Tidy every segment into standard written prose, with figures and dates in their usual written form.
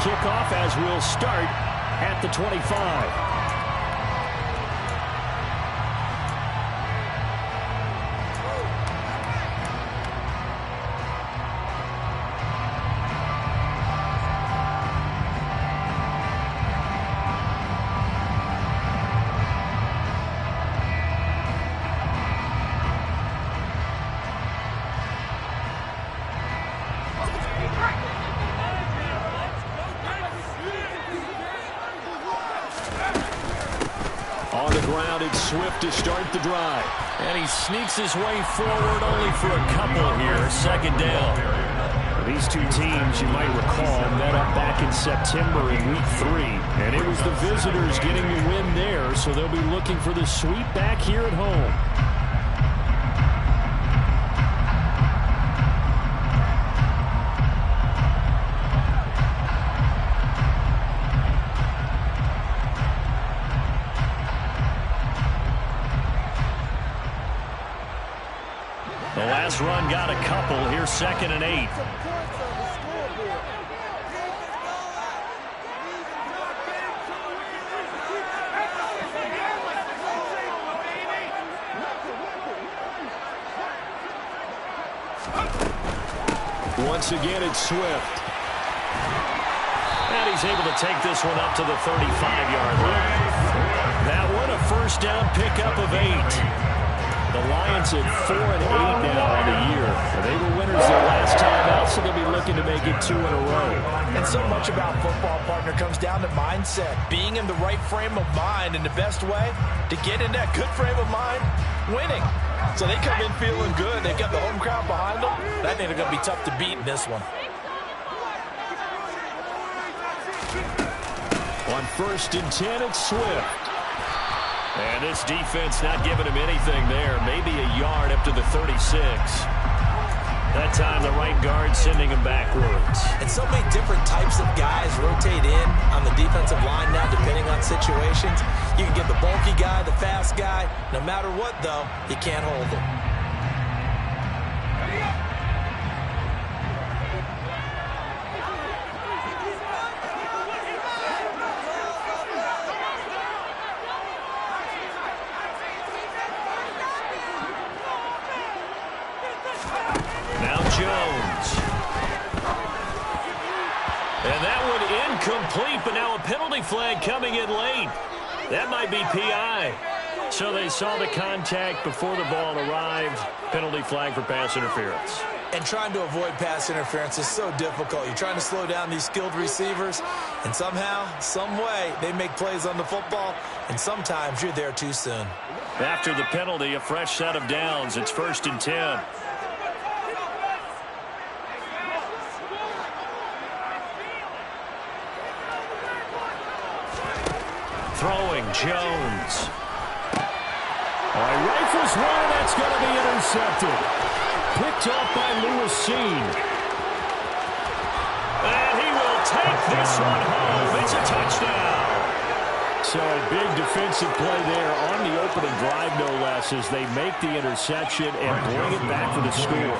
kickoff as we'll start at the 25. On the ground, it's Swift to start the drive. And he sneaks his way forward only for a couple here. Second down. These two teams, you might recall, met up back in September in Week 3. And it was the visitors getting the win there, so they'll be looking for the sweep back here at home. The last run got a couple. Here's 2nd and 8. Once again, it's Swift. And he's able to take this one up to the 35-yard line. That one a first down pickup of 8. The Lions at 4 and 8 now on the year. They were winners their last time out, so they'll be looking to make it 2 in a row. And so much about football, partner, comes down to mindset. Being in the right frame of mind, and the best way to get in that good frame of mind, winning. So they come in feeling good. They've got the home crowd behind them. I think they're going to be tough to beat in this one. On 1st and 10, it's Swift. And this defense not giving him anything there. Maybe a yard up to the 36. That time the right guard sending him backwards. And so many different types of guys rotate in on the defensive line now depending on situations. You can get the bulky guy, the fast guy. No matter what, though, you can't hold him. Incomplete, but now a penalty flag coming in late. That might be PI. So they saw the contact before the ball arrived. Penalty flag for pass interference. And trying to avoid pass interference is so difficult. You're trying to slow down these skilled receivers, and somehow, some way, they make plays on the football, and sometimes you're there too soon. After the penalty, a fresh set of downs. It's 1st and 10. Throwing, Jones. Rifles one, that's going to be intercepted. Picked off by Lewis. And he will take this one home. It's a touchdown. So a big defensive play there on the opening drive, no less, as they make the interception and bring it back for the score.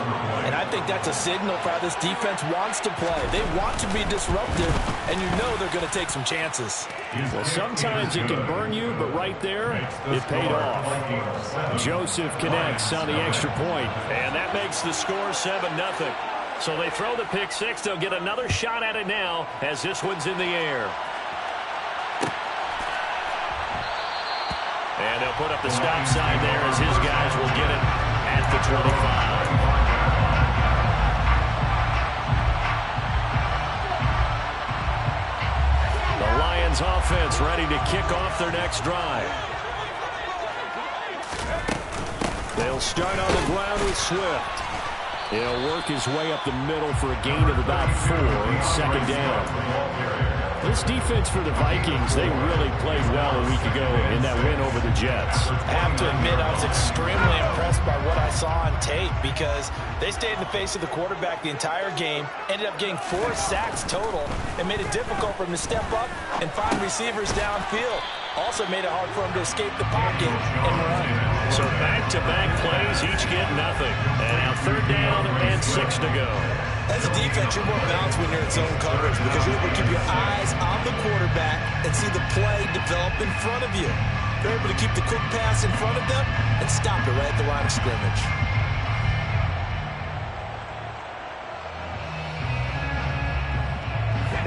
And I think that's a signal for how this defense wants to play. They want to be disruptive, and you know they're going to take some chances. Well, sometimes it can burn you, but right there, it paid off. Joseph connects on the extra point. And that makes the score 7-0. So they throw the pick six. They'll get another shot at it now as this one's in the air. And they'll put up the stop sign there as his guys will get it at the 25. The Lions offense ready to kick off their next drive. They'll start on the ground with Swift. He'll work his way up the middle for a gain of about 4, 2nd down. This defense for the Vikings, they really played well a week ago in that win over the Jets. I have to admit, I was extremely impressed by what I saw on tape because they stayed in the face of the quarterback the entire game, ended up getting 4 sacks total, and made it difficult for him to step up and find receivers downfield. Also made it hard for him to escape the pocket and run. So back-to-back plays, each get nothing. And now 3rd down and 6 to go. As a defense, you're more balanced when you're in zone coverage because you're able to keep your eye quarterback and see the play develop in front of you. They're able to keep the quick pass in front of them and stop it right at the line of scrimmage.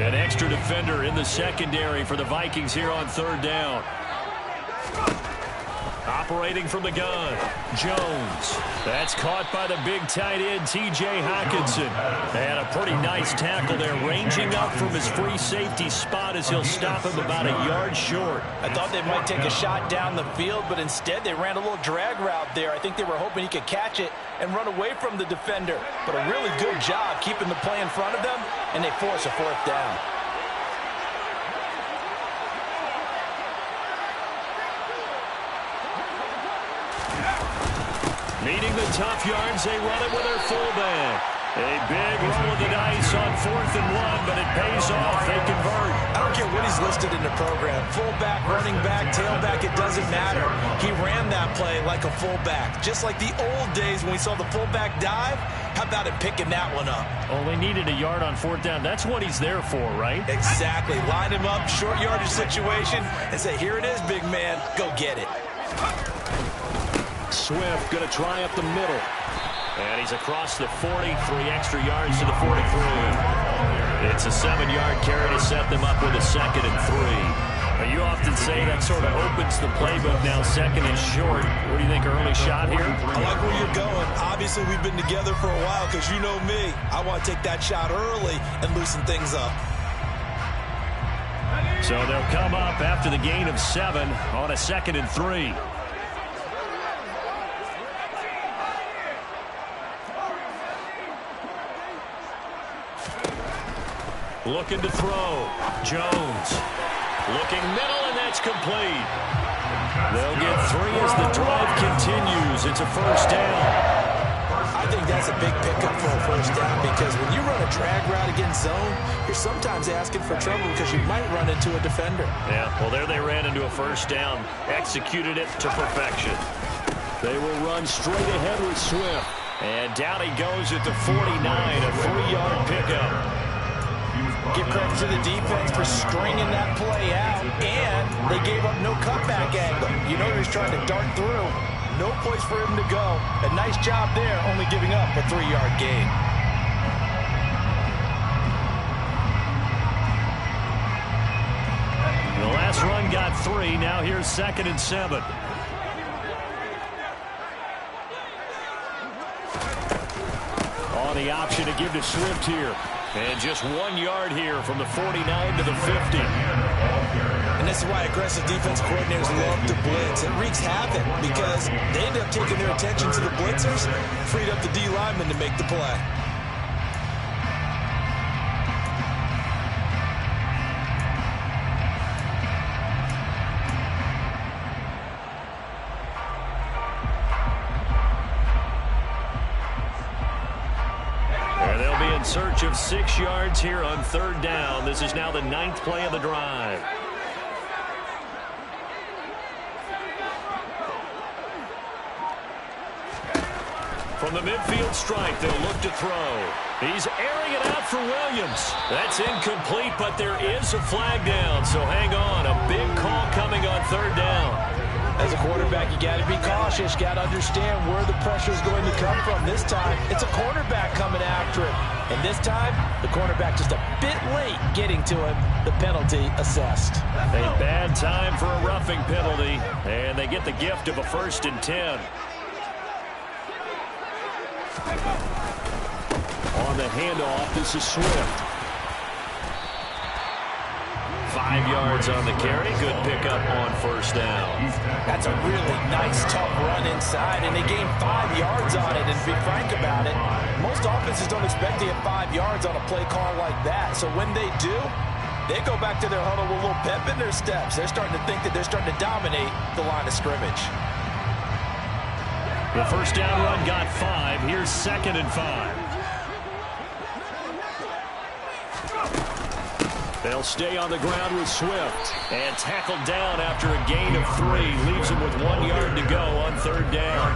An extra defender in the secondary for the Vikings here on third down. Operating from the gun, Jones. That's caught by the big tight end, T.J. Hockenson. And a pretty nice tackle there, ranging up from his free safety spot as he'll stop him about a yard short. I thought they might take a shot down the field, but instead they ran a little drag route there. I think they were hoping he could catch it and run away from the defender. But a really good job keeping the play in front of them, and they force a fourth down. Needing the tough yards, they run it with their fullback. A big roll of the dice on 4th and 1, but it pays off. They convert. I don't care what he's listed in the program. Fullback, running back, tailback, it doesn't matter. He ran that play like a fullback. Just like the old days when we saw the fullback dive. How about him picking that one up? Oh, they needed a yard on 4th down. That's what he's there for, right? Exactly. Line him up, short yardage situation, and say, here it is, big man. Go get it. Swift going to try up the middle. And he's across the 40, 3 extra yards to the 43. It's a 7-yard carry to set them up with a 2nd and 3. Now, you often say that sort of opens the playbook now, 2nd and short. What do you think, early shot here? I like where you're going. Obviously, we've been together for a while because you know me. I want to take that shot early and loosen things up. So they'll come up after the gain of 7 on a 2nd and 3. Looking to throw. Jones. Looking middle, and that's complete. They'll get 3 as the drive continues. It's a first down. I think that's a big pickup for a first down because when you run a drag route against zone, you're sometimes asking for trouble because you might run into a defender. Yeah, well, there they ran into a first down. Executed it to perfection. They will run straight ahead with Swift. And down he goes at the 49, a 3-yard pickup. Give credit to the defense for stringing that play out, and they gave up no cutback angle. You know he was trying to dart through. No place for him to go. A nice job there, only giving up a 3-yard gain. The last run got 3. Now here's 2nd and 7. On the option to give to Swift here. And just 1 yard here from the 49 to the 50. And this is why aggressive defense coordinators love to blitz. It wreaks havoc because they end up taking their attention to the blitzers, freed up the D lineman to make the play. In search of 6 yards here on 3rd down. This is now the 9th play of the drive. From the midfield stripe, they'll look to throw. He's airing it out for Williams. That's incomplete, but there is a flag down, so hang on. A big call coming on 3rd down. As a quarterback, you got to be cautious. Got to understand where the pressure is going to come from. This time, it's a cornerback coming after him. And this time, the cornerback just a bit late getting to him. The penalty assessed. A bad time for a roughing penalty. And they get the gift of a 1st and 10. On the handoff, this is Swift. 5 yards on the carry. Good pickup on 1st down. That's a really nice, tough run inside, and they gained 5 yards on it. And to be frank about it, most offenses don't expect to get 5 yards on a play call like that. So when they do, they go back to their huddle with a little pep in their steps. They're starting to think that they're starting to dominate the line of scrimmage. The 1st down run got 5. Here's 2nd and 5. They'll stay on the ground with Swift. And tackled down after a gain of 3. Leaves him with 1 yard to go on 3rd down.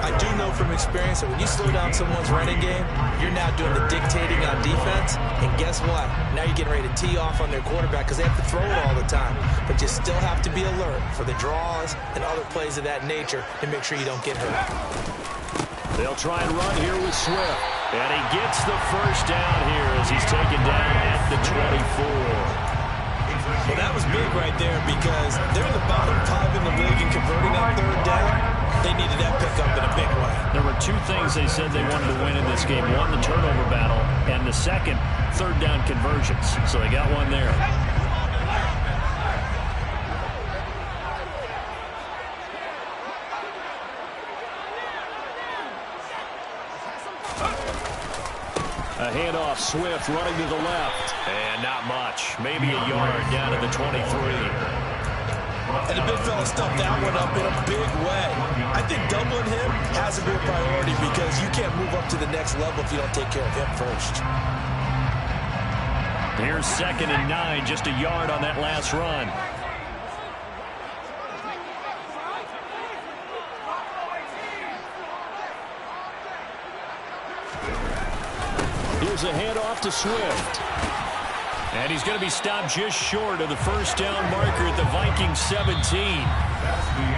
I do know from experience that when you slow down someone's running game, you're now doing the dictating on defense. And guess what? Now you're getting ready to tee off on their quarterback because they have to throw it all the time. But you still have to be alert for the draws and other plays of that nature to make sure you don't get hurt. They'll try and run here with Swift. And he gets the first down here as he's taken down at the 24. Well, that was big right there because they're in the bottom 5 in the league in converting on 3rd down. They needed that pickup in a big way. There were 2 things they said they wanted to win in this game. One, the turnover battle, and the second, 3rd down conversions. So they got one there. A handoff, Swift running to the left. And not much. Maybe a yard down to the 23. And the big fella stuffed that one up in a big way. I think doubling him has to be a priority because you can't move up to the next level if you don't take care of him first. Here's 2nd and 9, just a yard on that last run. Here's a handoff to Swift. And he's going to be stopped just short of the first down marker at the Vikings 17.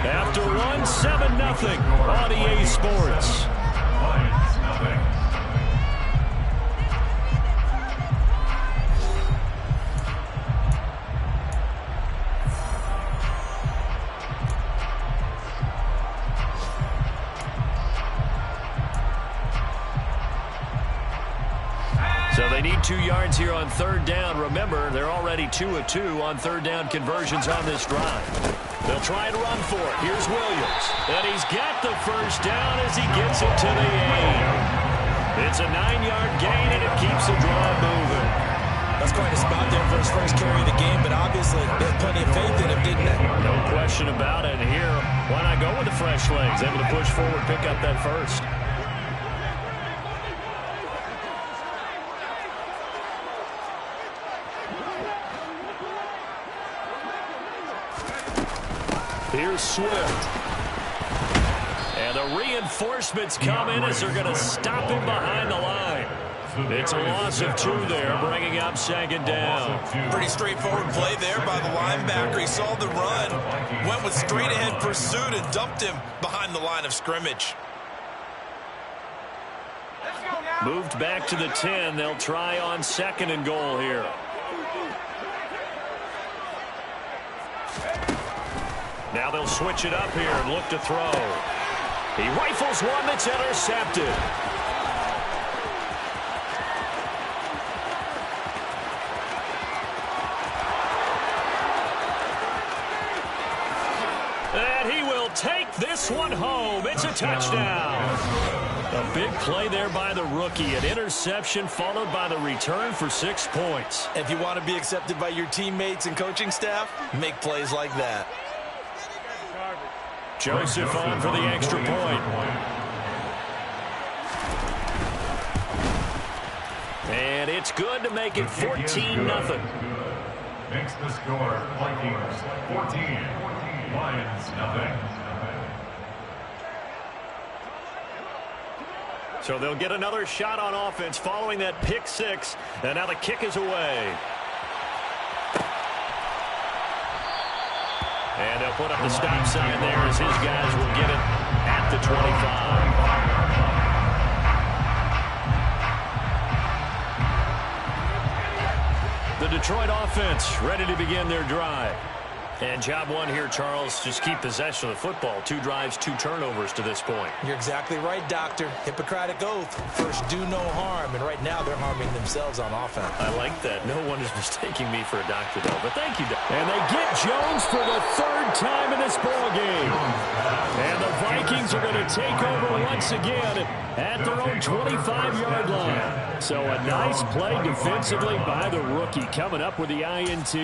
After one, 7-0 on EA Sports. So they need 2 yards here on 3rd down. Remember, they're already 2 of 2 on 3rd down conversions on this drive. They'll try and run for it. Here's Williams. And he's got the first down as he gets it to the 8. It's a 9-yard gain, and it keeps the drive moving. That's quite a spot there for his first carry of the game, but obviously they had plenty of faith in him, didn't they? No question about it. And here, why not go with the fresh legs? Able to push forward, pick up that first. Here's Swift. And the reinforcements come in as they're going to stop him behind the line. It's a loss of 2 there, bringing up 2nd down. Pretty straightforward play there by the linebacker. He saw the run, went with straight-ahead pursuit, and dumped him behind the line of scrimmage. Moved back to the 10. They'll try on 2nd and goal here. Now they'll switch it up here and look to throw. He rifles one that's intercepted. And he will take this one home. It's a touchdown. A big play there by the rookie. An interception followed by the return for 6 points. If you want to be accepted by your teammates and coaching staff, make plays like that. Joseph on for the extra point. And it's good to make it 14-0. Makes the score Vikings 14, Lions nothing. So they'll get another shot on offense following that pick 6. And now the kick is away. And they'll put up the stop sign there as his guys will get it at the 25. The Detroit offense ready to begin their drive. And job one here, Charles, just keep possession of the football. 2 drives, 2 turnovers to this point. You're exactly right, Doctor. Hippocratic oath. First, do no harm. And right now, they're harming themselves on offense. I like that. No one is mistaking me for a doctor, though. But thank you, Doctor. And they get Jones for the 3rd time in this ballgame. And the Vikings are going to take over once again at their own 25-yard line. So a nice play defensively by the rookie coming up with the INT.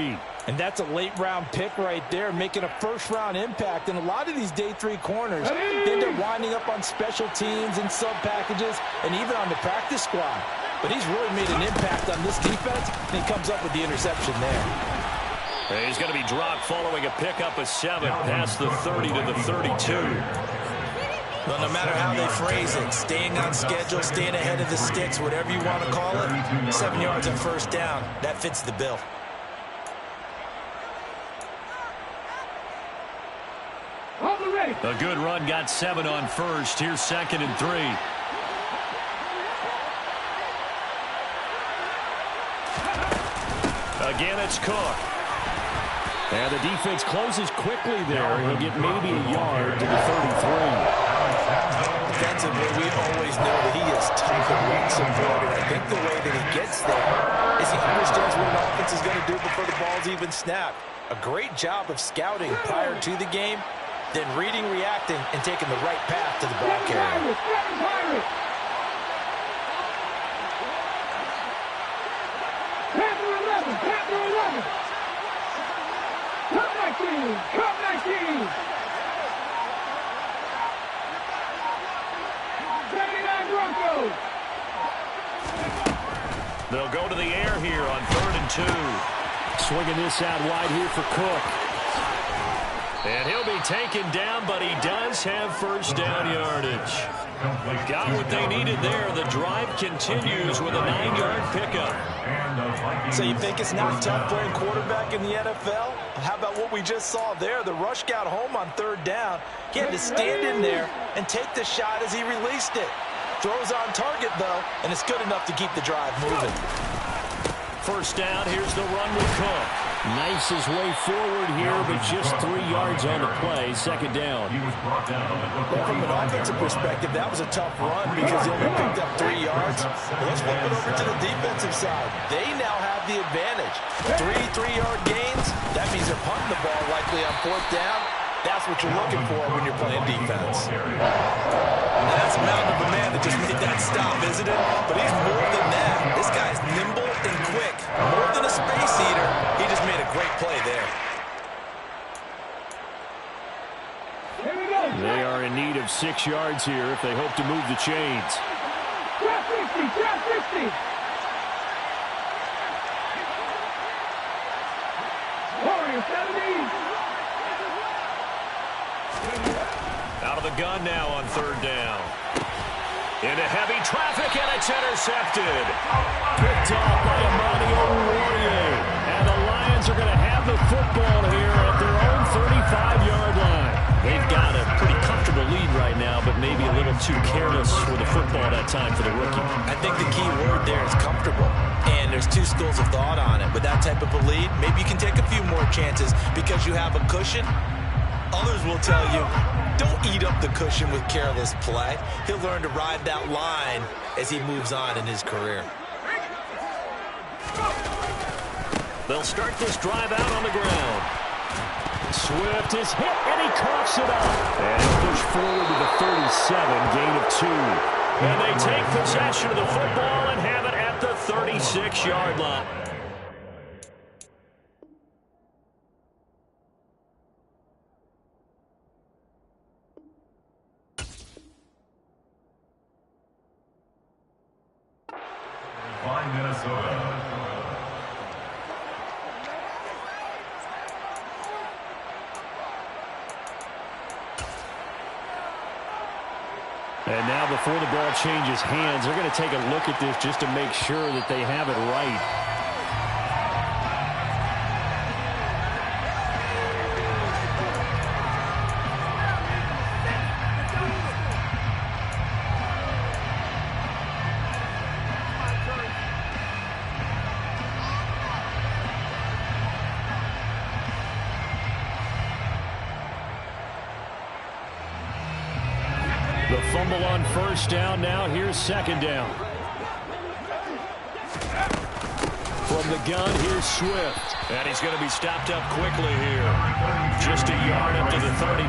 And that's a late-round pick right there, making a first-round impact. And a lot of these day 3 corners end up winding up on special teams and sub-packages and even on the practice squad. but he's really made an impact on this defense, and he comes up with the interception there. He's going to be dropped following a pickup of 7 past the 30 to the 32. Well, no matter how they phrase it, staying on schedule, staying ahead of the sticks, whatever you want to call it, 7 yards on first down, that fits the bill. A good run got 7 on first. Here's 2nd and 3. Again, it's Cook. And the defense closes quickly there. He'll get maybe a yard to the 33. Defensively, we always know that he is tough and run support, and I think the way that he gets there is he understands what an offense is going to do before the ball's even snapped. A great job of scouting prior to the game, then reading, reacting, and taking the right path to the ball carrier. They'll go to the air here on 3rd and 2. Swinging this out wide here for Cook. And he'll be taken down, but he does have first down yardage. Got what they needed there. The drive continues with a 9-yard pickup. So you think it's not tough playing quarterback in the NFL? How about what we just saw there? The rush got home on 3rd down. He had to stand in there and take the shot as he released it. Throws on target, though, and it's good enough to keep the drive moving. First down, here's the run with Cook. Nice his way forward here, but just 3 yards on the play. 2nd down. Well, from an offensive perspective, that was a tough run because he only picked up 3 yards. Well, let's flip it over to the defensive side. They now have the advantage. 3 3-yard gains. That means they're punting the ball likely on 4th down. That's what you're looking for when you're playing defense. And that's a mountain of a man that just made that stop, isn't it? But he's more than that. This guy's nimble and quick. More than a space eater. He just made a great play there. They are in need of 6 yards here if they hope to move the chains. Drop 50, drop 50. Warrior 70. Out of the gun now on 3rd down. Into heavy traffic, and it's intercepted. Picked off by Amadio Warrior. And the Lions are going to have the football here at their own 35-yard line. They've got a pretty comfortable lead right now, but maybe a little too careless with the football that time for the rookie. I think the key word there is comfortable. And there's 2 schools of thought on it. With that type of a lead, maybe you can take a few more chances because you have a cushion. Others will tell you, don't eat up the cushion with careless play. He'll learn to ride that line as he moves on in his career. They'll start this drive out on the ground. Swift is hit, and he coughs it up. And he'll push forward to the 37, gain of 2. And they take possession of the football and have it at the 36-yard line. Minnesota. And now before the ball changes hands, they're going to take a look at this just to make sure that they have it right. The fumble on first down. Now here's 2nd down. From the gun, here's Swift. And he's going to be stopped up quickly here. Just a yard up to the 39.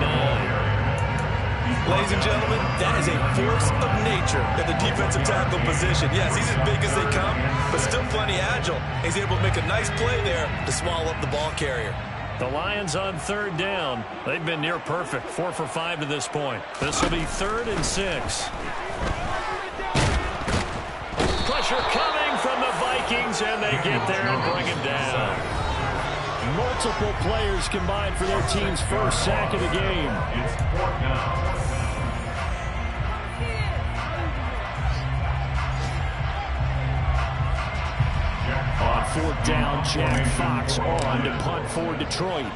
Ladies and gentlemen, that is a force of nature in the defensive tackle position. Yes, he's as big as they come, but still plenty agile. He's able to make a nice play there to swallow up the ball carrier. The Lions on 3rd down. They've been near perfect. 4 for 5 to this point. This will be 3rd and 6. Pressure coming from the Vikings, and they get there and bring him down. Multiple players combined for their team's first sack of the game. It's 4th down. On 4th down, Jack Fox on to punt for Detroit.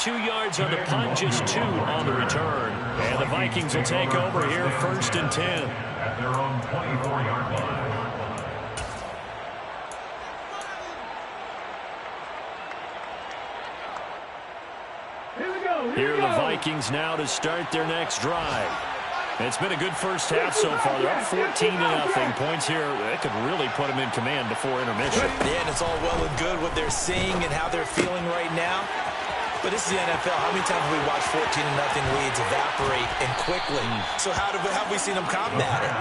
Yards on the punt, just 2 on the return. And the Vikings will take over here, 1st and 10. At their own 24-yard line. Here are the Vikings now to start their next drive. It's been a good first half so far. They're up 14-0. Points here that could really put them in command before intermission. Yeah, and it's all well and good what they're seeing and how they're feeling right now. But this is the NFL. How many times have we watched 14-0 leads evaporate and quickly? So how have we seen them combat it?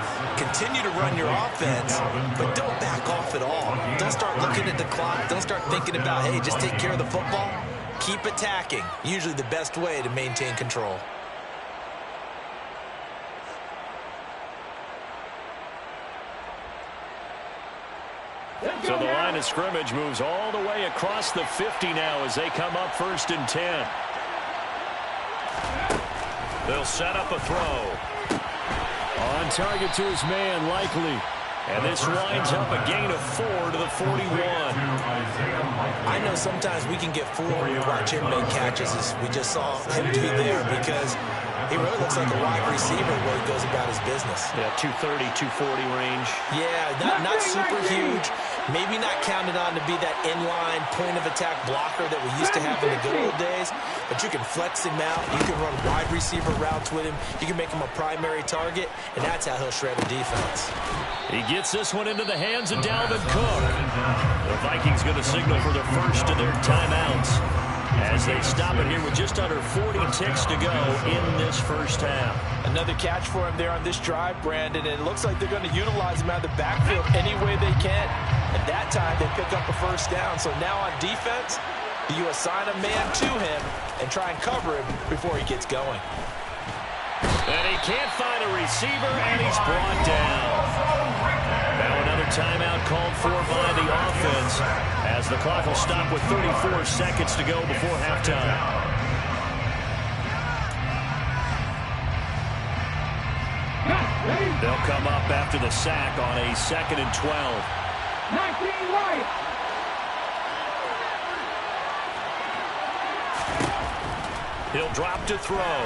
Continue to run your offense, but don't back off at all. Don't start looking at the clock. Don't start thinking about, hey, just take care of the football. Keep attacking. Usually the best way to maintain control. So the line of scrimmage moves all the way across the 50 now as they come up 1st and 10. They'll set up a throw. On target to his man, Likely. And this winds up a gain of 4 to the 41. I know sometimes we can get fooled when we watch him make catches, as we just saw him do there, because he really looks like a wide receiver when he goes about his business. Yeah, 230, 240 range. Yeah, not super huge. Maybe not counted on to be that inline point-of-attack blocker that we used to have in the good old days, but you can flex him out. You can run wide receiver routes with him. You can make him a primary target, and that's how he'll shred a defense. He gets this one into the hands of Dalvin Cook. The Vikings going to signal for the first of their timeouts as they stop it here with just under 40 ticks to go in this first half. Another catch for him there on this drive, Brandon, and it looks like they're going to utilize him out of the backfield any way they can. At that time, they pick up a first down. So now on defense, you assign a man to him and try and cover him before he gets going. And he can't find a receiver, and he's brought down. Now another timeout called for by the offense as the clock will stop with 34 seconds to go before halftime. They'll come up after the sack on a 2nd and 12. 19 right. He'll drop to throw.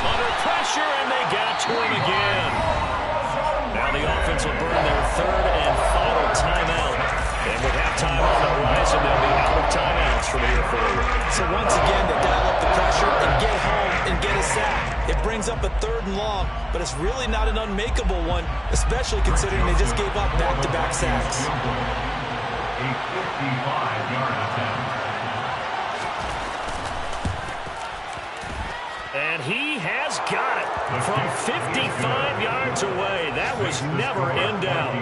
Under pressure, and they got to him again. Now the offense will burn their 3rd and final timeout. And with halftime on the horizon, they'll be out of timeouts from here forward. So once again, they dial up the pressure and get home and get a sack. It brings up a 3rd and long, but it's really not an unmakeable one, especially considering they just gave up back-to-back sacks. A 55-yard attempt. And he has got it from 55 yards away. That was never in doubt.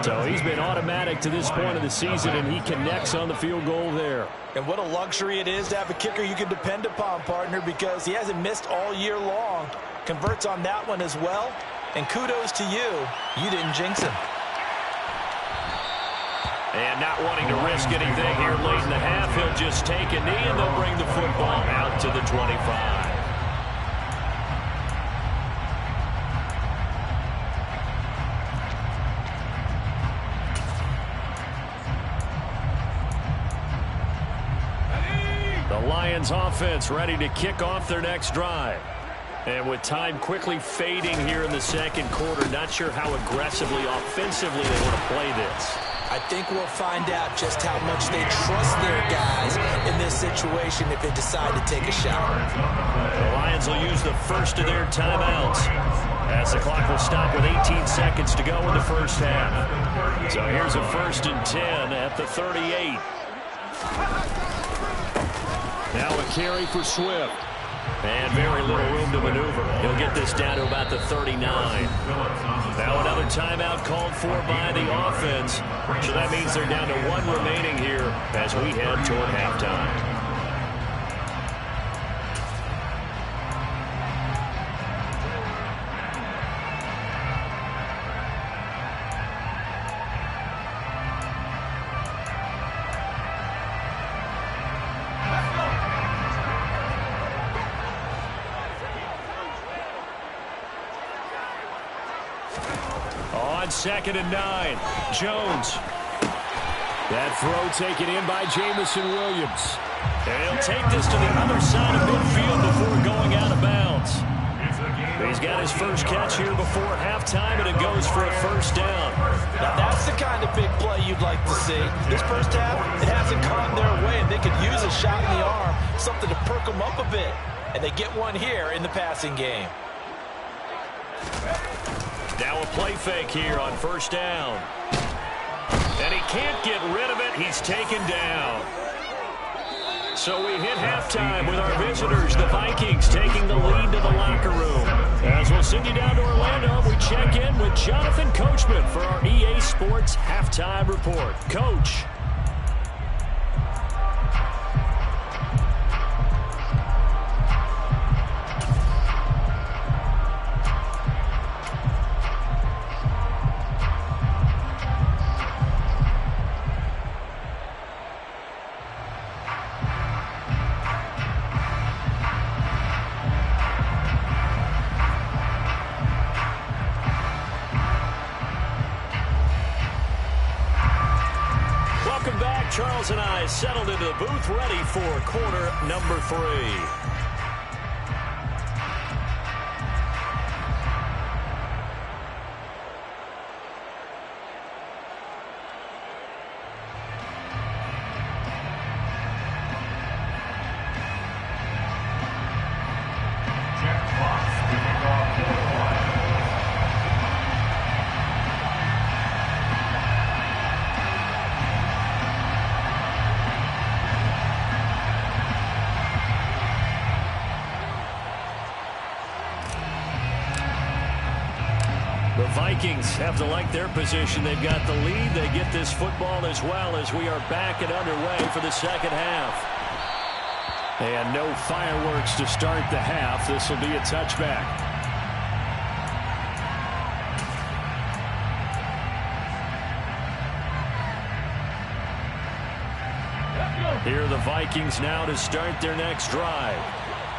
So he's been automatic to this point of the season, and he connects on the field goal there. And what a luxury it is to have a kicker you can depend upon, partner, because he hasn't missed all year long. Converts on that one as well. And kudos to you. You didn't jinx him. And not wanting to risk anything here late in the half, he'll just take a knee, and they'll bring the football out to the 25. Lions offense ready to kick off their next drive. And with time quickly fading here in the 2nd quarter, not sure how aggressively, offensively they want to play this. I think we'll find out just how much they trust their guys in this situation if they decide to take a shot. The Lions will use the first of their timeouts as the clock will stop with 18 seconds to go in the first half. So here's a 1st and 10 at the 38. Now a carry for Swift. And very little room to maneuver. He'll get this down to about the 39. Now another timeout called for by the offense. So that means they're down to 1 remaining here as we head toward halftime. On 2nd and 9, Jones. That throw taken in by Jamison Williams. And he'll take this to the other side of midfield before going out of bounds. He's got his first catch here before halftime, and it goes for a first down. Now that's the kind of big play you'd like to see. This first half, it hasn't gone their way, and they could use a shot in the arm, something to perk them up a bit. And they get one here in the passing game. Now a play fake here on first down. And he can't get rid of it. He's taken down. So we hit halftime with our visitors, the Vikings, taking the lead to the locker room. As we'll send you down to Orlando, we check in with Jonathan Coachman for our EA Sports Halftime Report. Coach. Charles and I settled into the booth ready for quarter number 3. The Vikings have to like their position. They've got the lead. They get this football as well as we are back and underway for the second half. And no fireworks to start the half. This will be a touchback. Here are the Vikings now to start their next drive.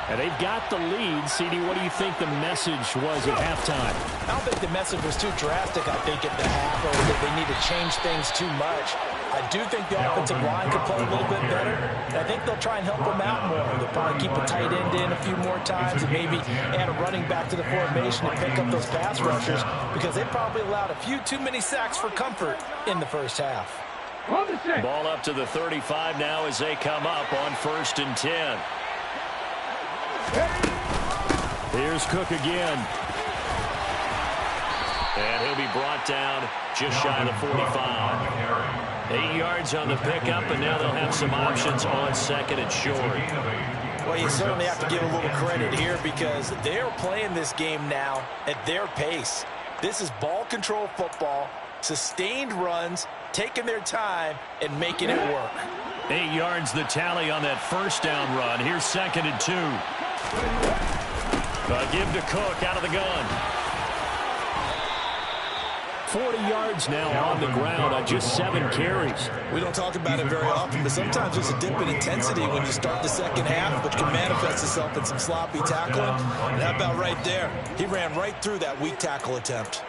And they've got the lead. CD, what do you think the message was at halftime? I don't think the message was too drastic, I think, at the half, or that they need to change things too much. I do think the offensive line could play a little bit better. And I think they'll try and help them out more. They'll probably keep a tight end in a few more times and maybe add a running back to the formation and pick up those pass rushers because they probably allowed a few too many sacks for comfort in the first half. Ball up to the 35 now as they come up on 1st and 10. Here's Cook again. And he'll be brought down just shy of the 45. 8 yards on the pickup, and now they'll have some options on 2nd and short. Well, you certainly have to give a little credit here because they're playing this game now at their pace. This is ball control football, sustained runs, taking their time, and making it work. 8 yards the tally on that first down run. Here's 2nd and 2. Give to Cook out of the gun. 40 yards now on the ground on just 7 carries. We don't talk about it very often, but sometimes there's a dip in intensity when you start the second half, which can manifest itself in some sloppy tackling. And how about right there? He ran right through that weak tackle attempt.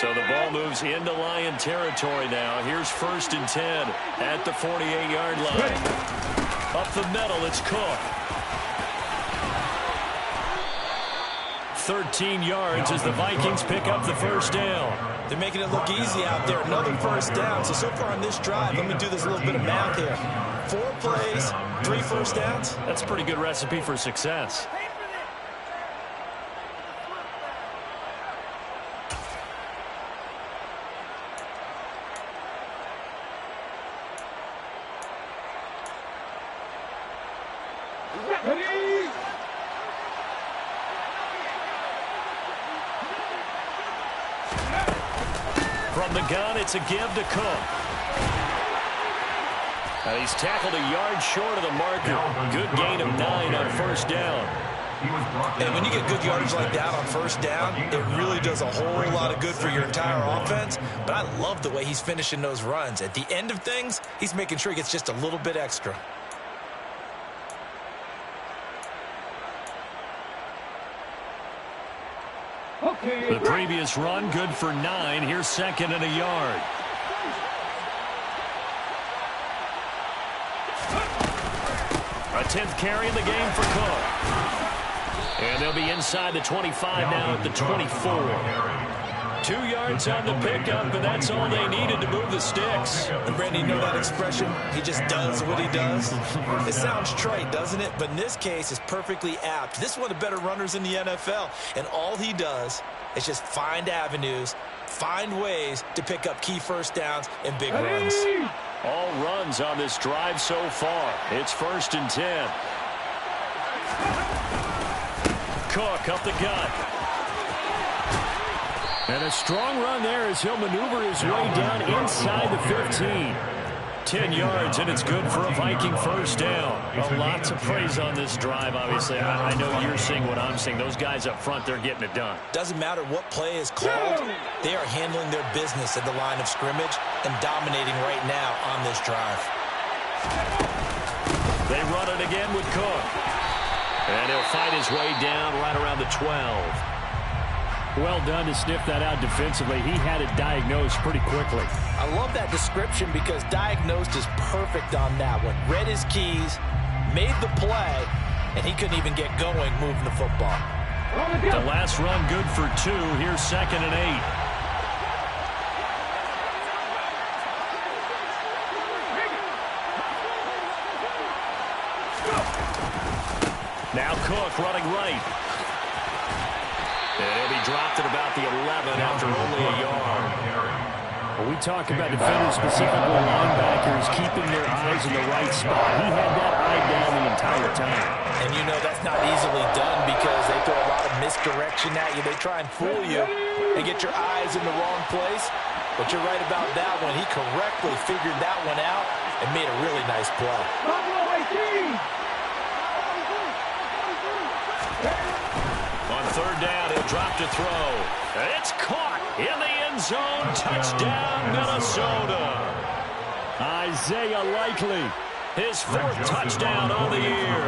So the ball moves into Lion territory now. Here's 1st and 10 at the 48-yard line. Up the middle, it's Cook. 13 yards as the Vikings pick up the first down. They're making it look easy out there. Another first down. So far on this drive, let me do this little bit of math here. 4 plays, 3 first downs. That's a pretty good recipe for success. From the gun, it's a give to Cook. He's tackled a yard short of the marker. Good gain of 9 on first down. And when you get good yardage like that on first down, it really does a whole lot of good for your entire offense. But I love the way he's finishing those runs. At the end of things, he's making sure he gets just a little bit extra. Okay. The previous run, good for 9. Here's second and a yard. A 10th carry in the game for Cook. And they'll be inside the 25 now at the 24. 2 yards on the pickup, and that's all they needed to move the sticks. And Brandon, you know that expression? He just does what he does. It sounds trite, doesn't it? But in this case, it's perfectly apt. This is one of the better runners in the NFL, and all he does is just find avenues, find ways to pick up key first downs and big runs. All runs on this drive so far. It's 1st and 10. Cook up the gut. And a strong run there as he'll maneuver his way down inside the 15. 10 yards, and it's good for a Viking first down. A lot to praise on this drive, obviously. I know you're seeing what I'm seeing. Those guys up front, they're getting it done. Doesn't matter what play is called. They are handling their business at the line of scrimmage and dominating right now on this drive. They run it again with Cook. And he'll fight his way down right around the 12. Well done to sniff that out defensively. He had it diagnosed pretty quickly. I love that description because diagnosed is perfect on that one. Read his keys, made the play, and he couldn't even get going moving the football. The last run good for 2. Here's 2nd and 8. Now Cook running right. And he'll be dropped at about the 11 after only a yard. Well, we talk about defenders, specifically linebackers, keeping their eyes in the right spot. He had that eye down the entire time. And you know that's not easily done because they throw a lot of misdirection at you. They try and fool you and get your eyes in the wrong place. But you're right about that one. He correctly figured that one out and made a really nice play. On 3rd down, he'll drop to throw. It's caught in the end zone. Touchdown, Minnesota. Isaiah Likely, his 4th touchdown on the year.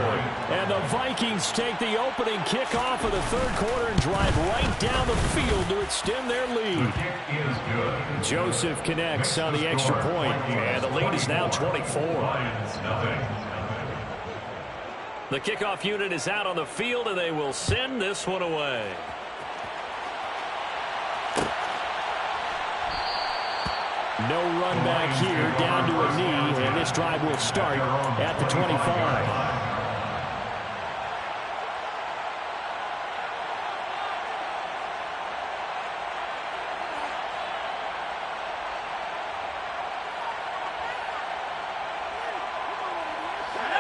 And the Vikings take the opening kickoff of the 3rd quarter and drive right down the field to extend their lead. Joseph connects on the extra point, and the lead is now 24. The kickoff unit is out on the field, and they will send this one away. No run back here, down to a knee, and this drive will start at the 25.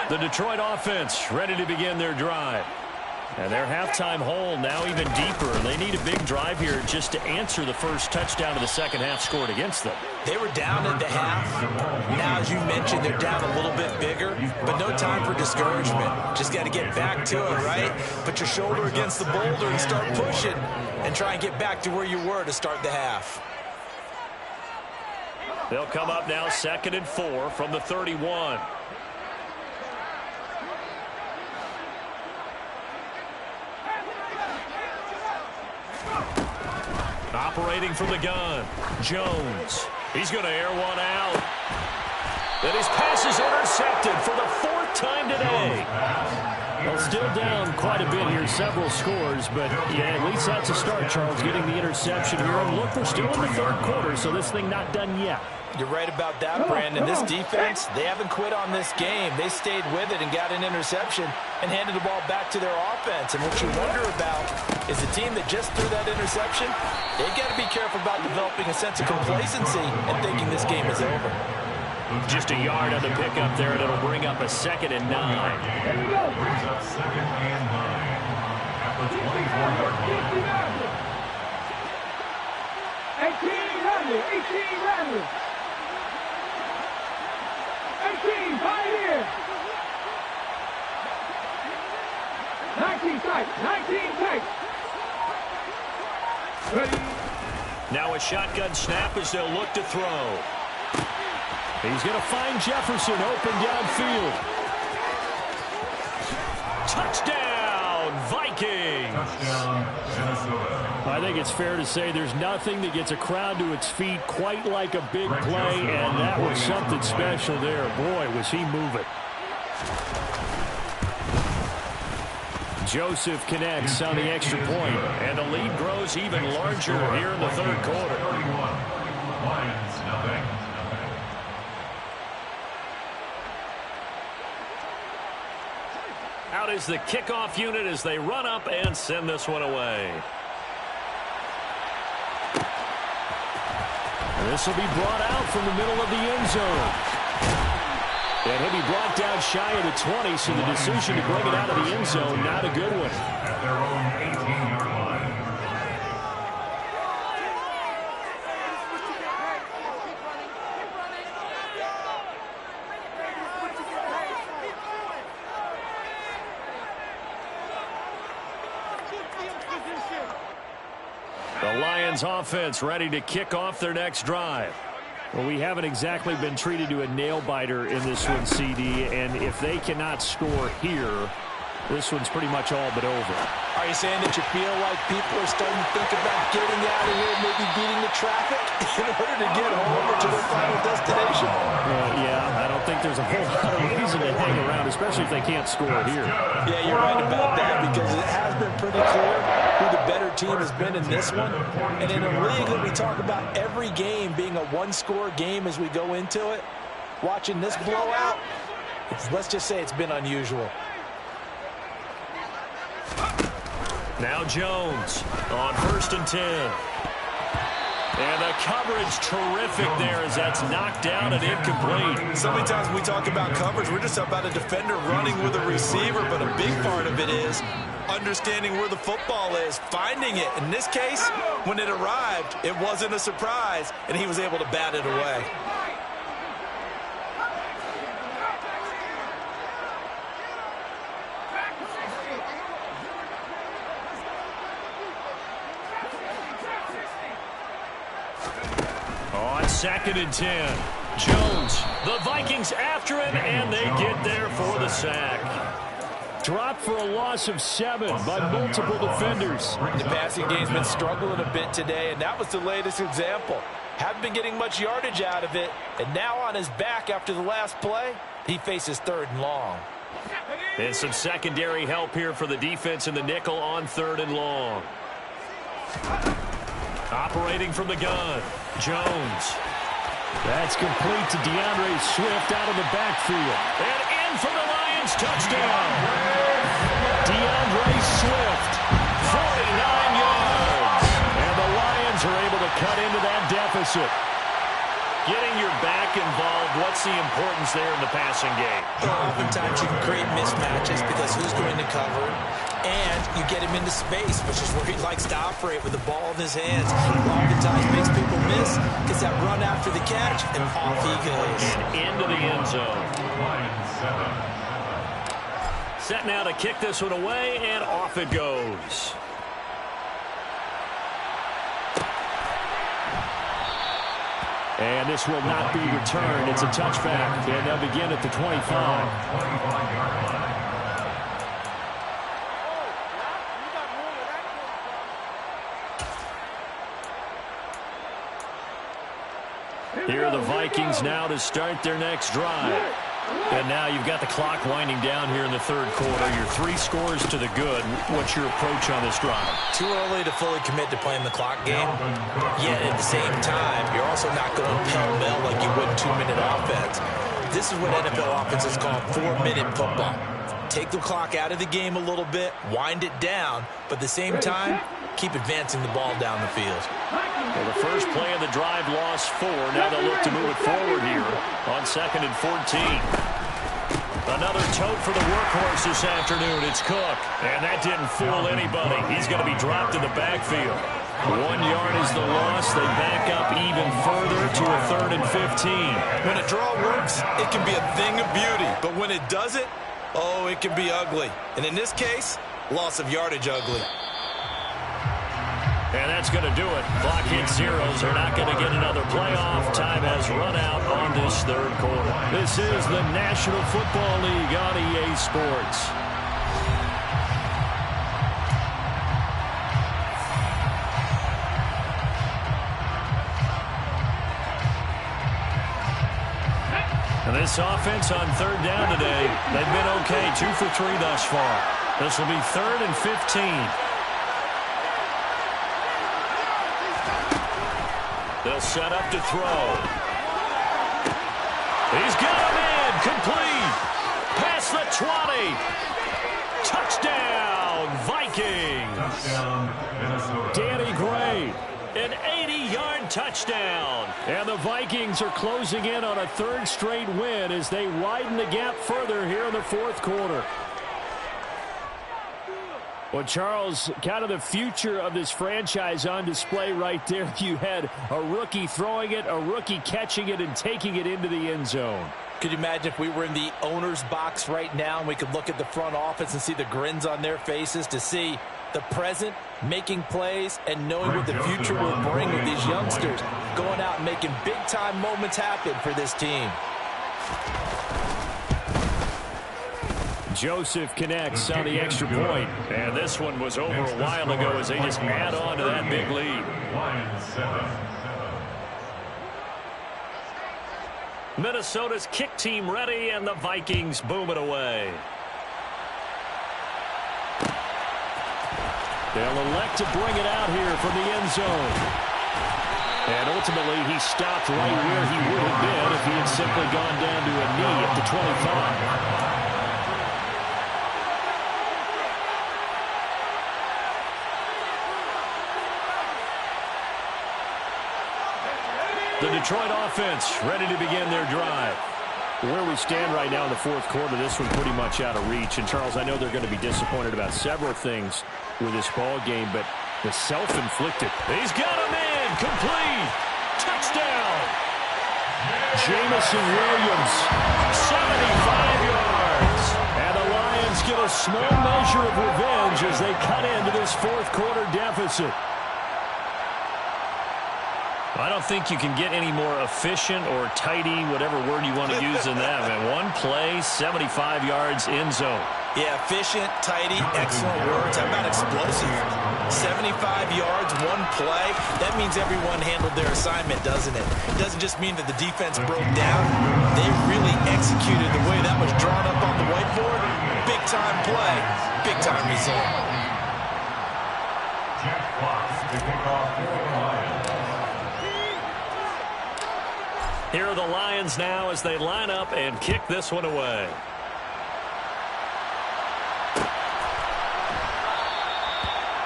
The Detroit offense ready to begin their drive. And their halftime hole now even deeper. They need a big drive here just to answer the first touchdown of the second half scored against them. They were down at the half. Now, as you mentioned, they're down a little bit bigger, but no time for discouragement. Just got to get back to it, right? Put your shoulder against the boulder and start pushing and try and get back to where you were to start the half. They'll come up now 2nd and 4 from the 31. Operating from the gun, Jones. He's going to air one out. And his pass is intercepted for the 4th time today. Well, still down quite a bit here, several scores, but yeah, at least that's a start, Charles, getting the interception here. And look, we're still in the 3rd quarter, so this thing not done yet. You're right about that, Brandon. This defense, they haven't quit on this game. They stayed with it and got an interception and handed the ball back to their offense. And what you wonder about is the team that just threw that interception, they've got to be careful about developing a sense of complacency and thinking this game is over. Just a yard on the pickup there, and it'll bring up a 2nd and 9. Brings up 2nd and 9 at the 24-yard line. 18 Radley, 18 Radley. 18 Pioneer. 19 tight, 19 tight. Ready. Now a shotgun snap as they'll look to throw. He's going to find Jefferson open downfield. Touchdown, Vikings. Vikings. Touchdown, Minnesota. I think it's fair to say there's nothing that gets a crowd to its feet quite like a big play, and that was something special there. Boy, was he moving. Joseph connects on the extra point, and the lead grows even larger here in the third quarter. 31. Lions, nothing. Out is the kickoff unit as they run up and send this one away. This will be brought out from the middle of the end zone. And he'll be brought down shy of the 20, so the decision to bring it out of the end zone, not a good one. At their own 18-yard line. The Lions offense ready to kick off their next drive. Well, we haven't exactly been treated to a nail-biter in this one, CD, and if they cannot score here, this one's pretty much all but over. Are you saying that you feel like people are starting to think about getting out of here, maybe beating the traffic in order to get home or to their final destination? Yeah, I don't think there's a whole lot of reason to hang around, especially if they can't score here. Yeah, you're right about that, because it has been pretty clear who the better team has been in this one. And in a league that we talk about every game being a one-score game as we go into it, watching this blowout, let's just say it's been unusual. Now Jones on 1st and 10. And the coverage terrific there as that's knocked down and incomplete. So many times when we talk about coverage, we're just about a defender running with a receiver, but a big part of it is understanding where the football is, finding it. In this case, when it arrived, it wasn't a surprise, and he was able to bat it away. On 2nd and 10. Jones, the Vikings after him, and they get there for the sack. Dropped for a loss of 7 by multiple defenders. The passing game's been struggling a bit today, and that was the latest example. Haven't been getting much yardage out of it, and now on his back after the last play, he faces 3rd and long. And some secondary help here for the defense in the nickel on 3rd and long. Operating from the gun, Jones. That's complete to DeAndre Swift out of the backfield. And in for the Lions touchdown. DeAndre Swift, 49 yards. and the Lions are able to cut into that deficit. Getting your back involved, what's the importance there in the passing game? Oftentimes you can create mismatches because who's going to cover, and you get him into space, which is where he likes to operate with the ball in his hands. Oftentimes makes people miss, gets that run after the catch, and off he goes. And into the end zone. Set now to kick this one away, and off it goes. And this will not be returned. It's a touchback, and they'll begin at the 25. Here are the Vikings now to start their next drive. And now you've got the clock winding down here in the third quarter. Your 3 scores to the good. What's your approach on this drive? Too early to fully commit to playing the clock game. Yet at the same time, you're also not going pell-mell like you would 2-minute offense. This is what NFL offenses call 4-minute football. Take the clock out of the game a little bit, wind it down, but at the same time, keep advancing the ball down the field. Well, the first play of the drive lost 4. Now they'll look to move it forward here on 2nd and 14. Another tote for the workhorse this afternoon. It's Cook. And that didn't fool anybody. He's going to be dropped in the backfield. 1 yard is the loss. They back up even further to a 3rd and 15. When a draw works, it can be a thing of beauty. But when it doesn't, oh, it can be ugly. And in this case, loss of yardage ugly. And that's going to do it. Clock hits zeros. They're not going to get another playoff. Time has run out on this third quarter. This is the National Football League on EA Sports. this offense on third down today. They've been okay, 2 for 3 thus far. This will be 3rd and 15. They'll set up to throw. He's got him in. Complete. Past the 20. Touchdown, Vikings. Touchdown, Minnesota. Danny Gray, an 80-yard touchdown. And the Vikings are closing in on a 3rd straight win as they widen the gap further here in the 4th quarter. Well, Charles, kind of the future of this franchise on display right there. You had a rookie throwing it, a rookie catching it, and taking it into the end zone. Could you imagine if we were in the owner's box right now and we could look at the front office and see the grins on their faces, to see the present making plays and knowing what the future will bring with these youngsters going out and making big-time moments happen for this team. Joseph connects on the extra point. And this one was over a while ago as they just add on to that big lead. Lions 7. Minnesota's kick team ready, and the Vikings boom it away. They'll elect to bring it out here from the end zone. And ultimately, he stopped right where he would have been if he had simply gone down to a knee at the 25. The Detroit offense ready to begin their drive. Where we stand right now in the 4th quarter, this one pretty much out of reach. And, Charles, I know they're going to be disappointed about several things with this ball game, but the self-inflicted. He's got him in. Complete. Touchdown. Jamison Williams, 75 yards. And the Lions get a small measure of revenge as they cut into this 4th quarter deficit. I don't think you can get any more efficient or tidy, whatever word you want to use in that. Man, one play, 75 yards in zone. Yeah, efficient, tidy, excellent words. How about explosive? 75 yards, one play. That means everyone handled their assignment, doesn't it? It doesn't just mean that the defense broke down. They really executed the way that was drawn up on the whiteboard. Big-time play, big-time result. Jack Fox to kick off for the Lions. Here are the Lions now as they line up and kick this one away.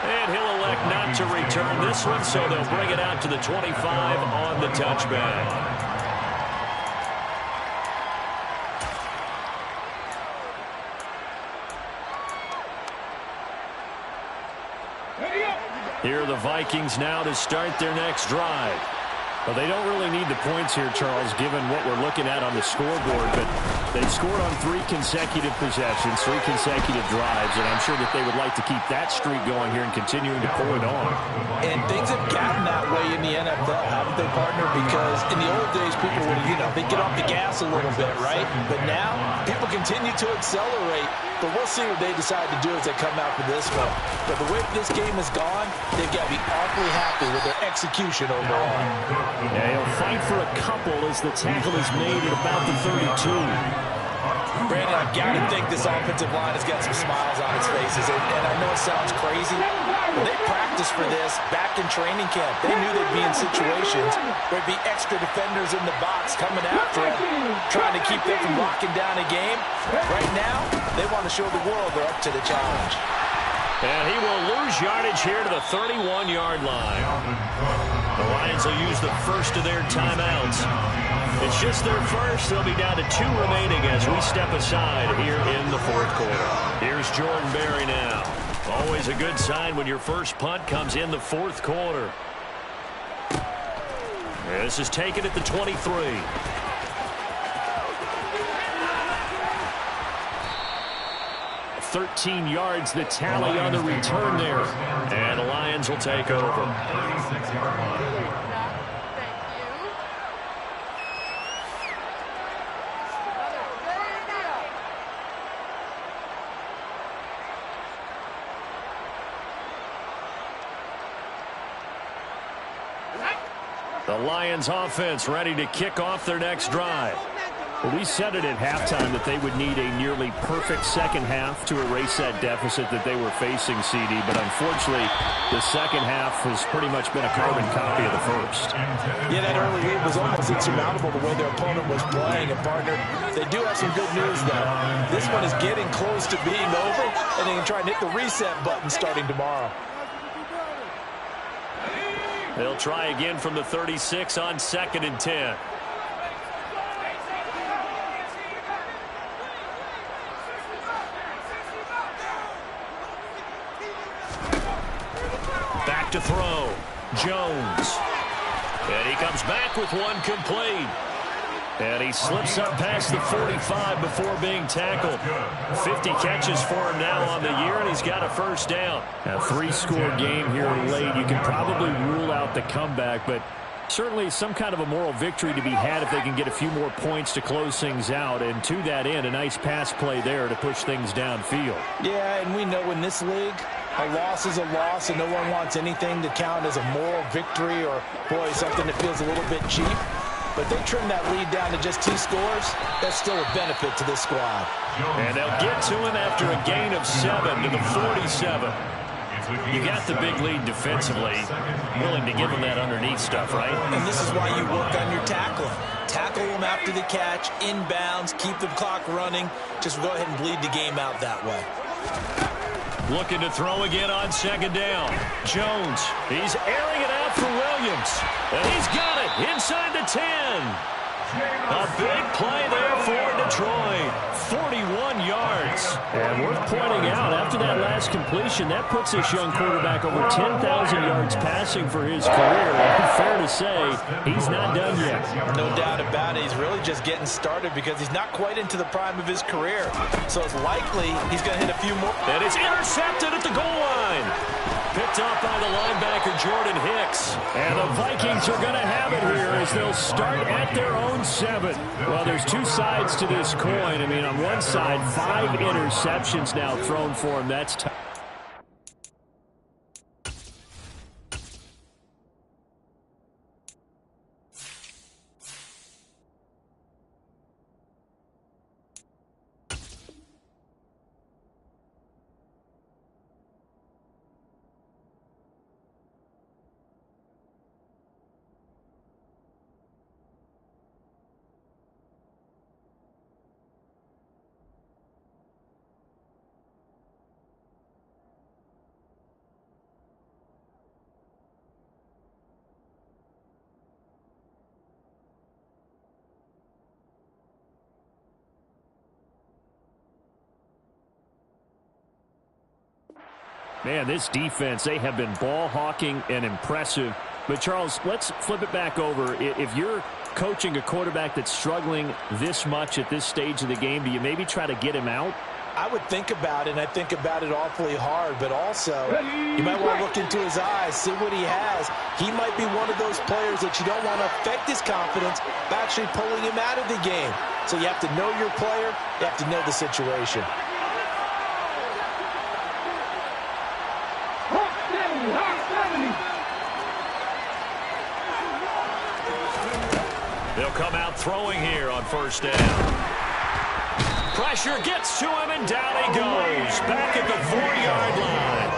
And he'll elect not to return this one, so they'll bring it out to the 25 on the touchback. Here are the Vikings now to start their next drive. Well, they don't really need the points here, Charles, given what we're looking at on the scoreboard, but they've scored on 3 consecutive possessions, 3 consecutive drives, and I'm sure that they would like to keep that streak going here and continuing to pull it on. And things have gotten that way in the NFL, haven't they, partner? Because in the old days, people would, they get off the gas a little bit, right? But now, people continue to accelerate, but we'll see what they decide to do as they come out for this one. But the way this game has gone, they've got to be awfully happy with their execution overall. Yeah, he'll fight for a couple as the tackle is made at about the 32. Brandon, I've got to think this offensive line has got some smiles on its faces. And I know it sounds crazy, but they practiced for this back in training camp. They knew they'd be in situations where there'd be extra defenders in the box coming after them, trying to keep them from locking down a game. Right now, they want to show the world they're up to the challenge. And he will lose yardage here to the 31-yard line. The Lions will use the first of their timeouts. It's just their first. They'll be down to 2 remaining as we step aside here in the 4th quarter. Here's Jordan Berry now. Always a good sign when your first punt comes in the 4th quarter. This is taken at the 23. 13 yards the tally on the return there. And the Lions will take over. The Lions offense ready to kick off their next drive. Well, we said it at halftime that they would need a nearly perfect second half to erase that deficit that they were facing, CD. But unfortunately, the second half has pretty much been a carbon copy of the first. Yeah, that early lead was almost insurmountable the way their opponent was playing. And, partner, they do have some good news, though. This one is getting close to being over, and they can try and hit the reset button starting tomorrow. They'll try again from the 36 on 2nd and 10. Back to throw. Jones. And he comes back with one complete. And he slips up past the 45 before being tackled. 50 catches for him now on the year, and he's got a first down. A 3-score game here late. You can probably rule out the comeback, but certainly some kind of a moral victory to be had if they can get a few more points to close things out. And to that end, a nice pass play there to push things downfield. Yeah, and we know in this league, a loss is a loss, and no one wants anything to count as a moral victory or, boy, something that feels a little bit cheap. But they trim that lead down to just 2 scores. That's still a benefit to this squad. And they'll get to him after a gain of 7 to the 47. You got the big lead defensively, willing to give him that underneath stuff, right? And this is why you work on your tackling. Tackle them after the catch, inbounds, keep the clock running. Just go ahead and bleed the game out that way. Looking to throw again on 2nd down. Jones, he's airing it out for Williams. And he's got it inside the 10. A big play there for Detroit. 41 yards. And worth pointing out, after that last completion, that puts this young quarterback over 10,000 yards passing for his career. And fair to say, he's not done yet. No doubt about it. He's really just getting started because he's not quite into the prime of his career. So it's likely he's going to hit a few more. And it's intercepted at the goal line. Picked up by the linebacker, Jordan Hicks. And the Vikings are going to have it here as they'll start at their own 7. Well, there's 2 sides to this coin. I mean, on one side, 5 interceptions now thrown for him. That's tough. Man, this defense, they have been ball hawking and impressive. But, Charles, let's flip it back over. If you're coaching a quarterback that's struggling this much at this stage of the game, do you maybe try to get him out? I would think about it, and I think about it awfully hard. But also, you might want to look into his eyes, see what he has. He might be one of those players that you don't want to affect his confidence by actually pulling him out of the game. So you have to know your player. You have to know the situation. They'll come out throwing here on 1st down. Pressure gets to him, and down he goes. Back at the 4-yard line.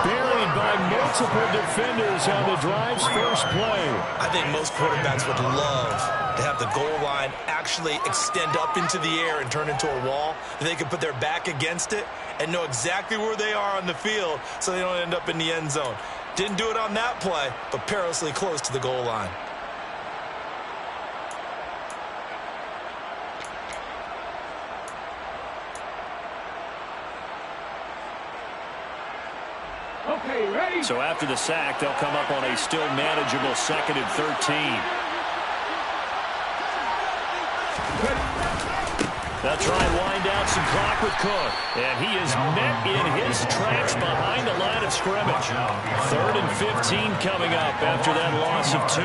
Buried by multiple defenders on the drive's first play. I think most quarterbacks would love to have the goal line actually extend up into the air and turn into a wall. And they can put their back against it and know exactly where they are on the field so they don't end up in the end zone. Didn't do it on that play, but perilously close to the goal line. Okay, ready? So after the sack, they'll come up on a still manageable 2nd and 13. They'll try and wind out some clock with Cook. And he is met in his tracks behind the line of scrimmage. 3rd and 15 coming up after that loss of 2.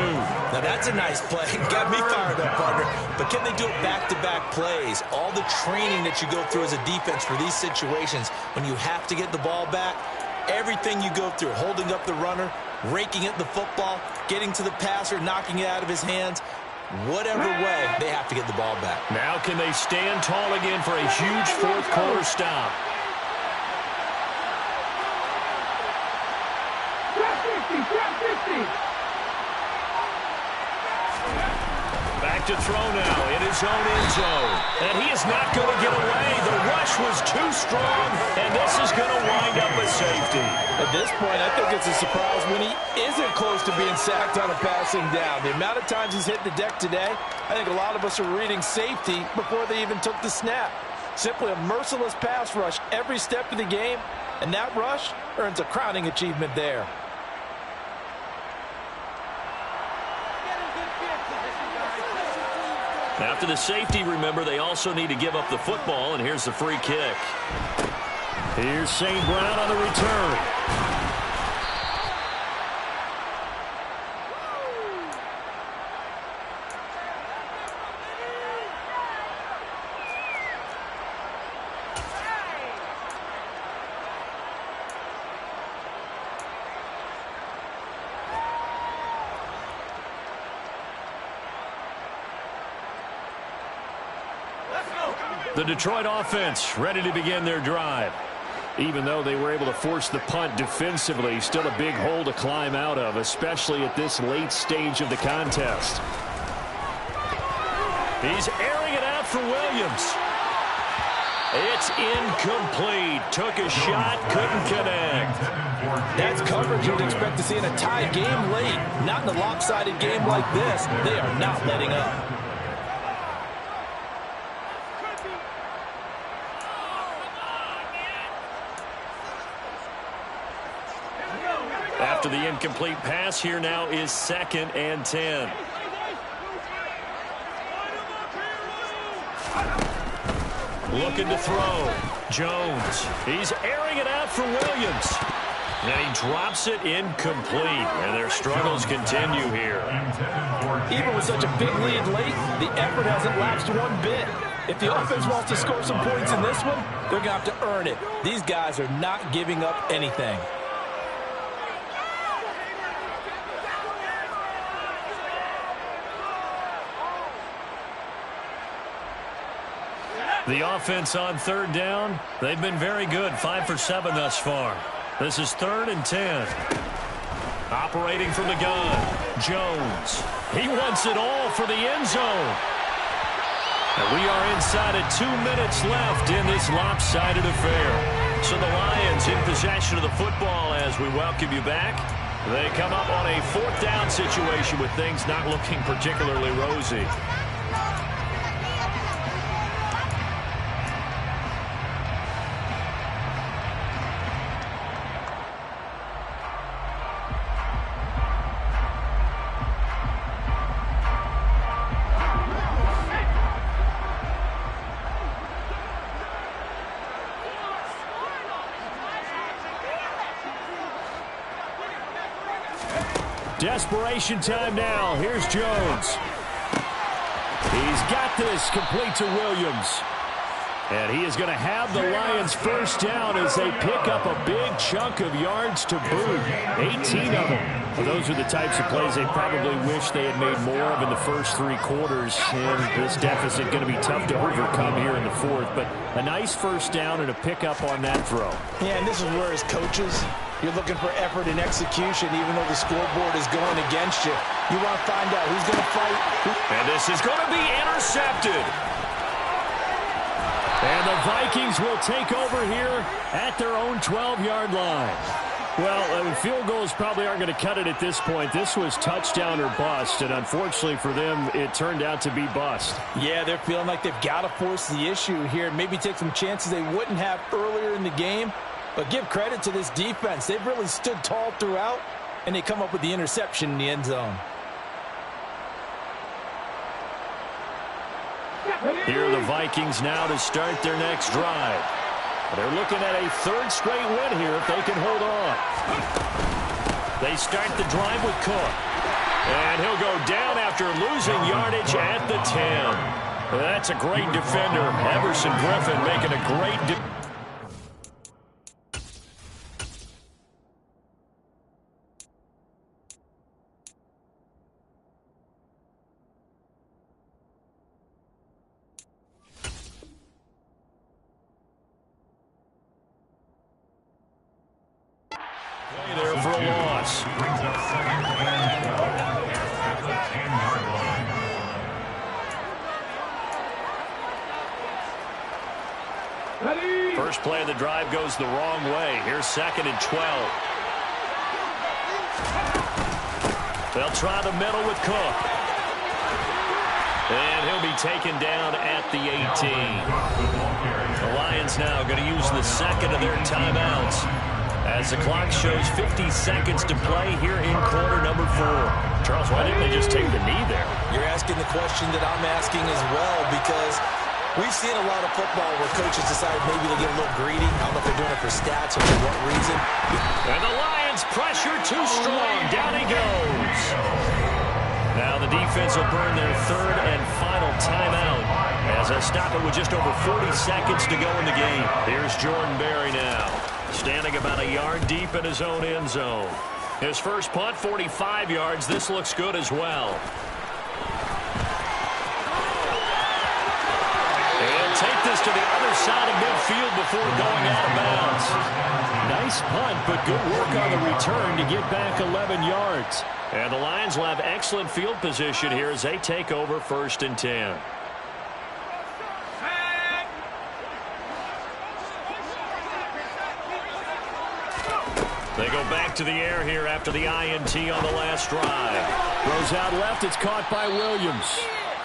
Now that's a nice play. Got me fired up, partner. But can they do it back-to-back plays? All the training that you go through as a defense for these situations, when you have to get the ball back, everything you go through, holding up the runner, raking at the football, getting to the passer, knocking it out of his hands. Whatever way, they have to get the ball back. Now can they stand tall again for a huge fourth quarter stop? Back to throw now in his own end zone. And he is not going to get away. The rush was too strong, and this is going to wind up a safety. At this point, I think it's a surprise when he isn't close to being sacked on a passing down. The amount of times he's hit the deck today, I think a lot of us are reading safety before they even took the snap. Simply a merciless pass rush every step of the game, and that rush earns a crowning achievement there. After the safety, remember, they also need to give up the football, and here's the free kick. Here's St. Brown on the return. The Detroit offense ready to begin their drive. Even though they were able to force the punt defensively, still a big hole to climb out of, especially at this late stage of the contest. He's airing it out for Williams. It's incomplete. Took a shot, couldn't connect. That's coverage you'd expect to see in a tie game late. Not in a lopsided game like this. They are not letting up. After the incomplete pass, here now is 2nd and 10. Looking to throw. Jones. He's airing it out for Williams. And he drops it incomplete. And their struggles continue here. Even with such a big lead late, the effort hasn't lapsed one bit. If the offense wants to score some points in this one, they're going to have to earn it. These guys are not giving up anything. The offense on 3rd down, they've been very good, 5 for 7 thus far. This is 3rd and 10. Operating from the gun, Jones. He wants it all for the end zone. And we are inside of 2 minutes left in this lopsided affair. So the Lions in possession of the football as we welcome you back. They come up on a 4th down situation with things not looking particularly rosy. Desperation time now. Here's Jones. He's got this complete to Williams. And he is going to have the Lions first down as they pick up a big chunk of yards to boot. 18 of them. Well, those are the types of plays they probably wish they had made more of in the first 3 quarters. And this deficit going to be tough to overcome here in the 4th. But a nice first down and a pickup on that throw. Yeah, and this is where as coaches, you're looking for effort and execution, even though the scoreboard is going against you. You want to find out who's going to fight. And this is going to be intercepted. And the Vikings will take over here at their own 12-yard line. Well, field goals probably aren't going to cut it at this point. This was touchdown or bust, and unfortunately for them, it turned out to be bust. Yeah, they're feeling like they've got to force the issue here, maybe take some chances they wouldn't have earlier in the game. But give credit to this defense. They've really stood tall throughout, and they come up with the interception in the end zone. Here are the Vikings now to start their next drive. They're looking at a 3rd straight win here if they can hold on. They start the drive with Cook. And he'll go down after losing yardage at the 10. That's a great defender. Everson Griffin making a great First play of the drive goes the wrong way. Here's 2nd and 12. They'll try the middle with Cook. And he'll be taken down at the 18. The Lions now going to use the second of their timeouts as the clock shows 50 seconds to play here in quarter number 4. Charles, why didn't they just take the knee there? You're asking the question that I'm asking as well, because we've seen a lot of football where coaches decide maybe to get a little greedy. I don't know if they're doing it for stats or for what reason. And the Lions pressure too strong. Down he goes. Now the defense will burn their 3rd and final timeout as they stop it with just over 40 seconds to go in the game. Here's Jordan Berry now, standing about a yard deep in his own end zone. His first punt, 45 yards. This looks good as well. And take this to the other side of midfield before going out of bounds. Nice punt, but good work on the return to get back 11 yards. And the Lions will have excellent field position here as they take over 1st and 10. They go back to the air here after the INT on the last drive. Throws out left. It's caught by Williams.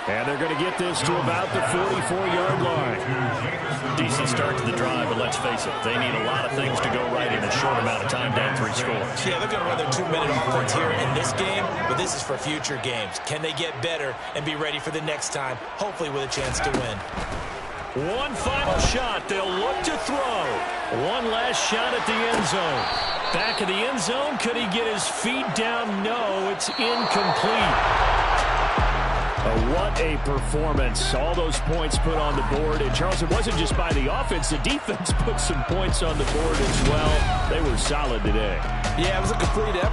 And they're going to get this to about the 44-yard line. Decent start to the drive, but let's face it, they need a lot of things to go right in a short amount of time, down 3 scores. Yeah, they're going to run their 2-minute offense here in this game, but this is for future games. Can they get better and be ready for the next time, hopefully with a chance to win? One final shot. They'll look to throw. One last shot at the end zone. Back of the end zone. Could he get his feet down? No, it's incomplete. What a performance. All those points put on the board. And, Charles, it wasn't just by the offense. The defense put some points on the board as well. They were solid today. Yeah, it was a complete effort.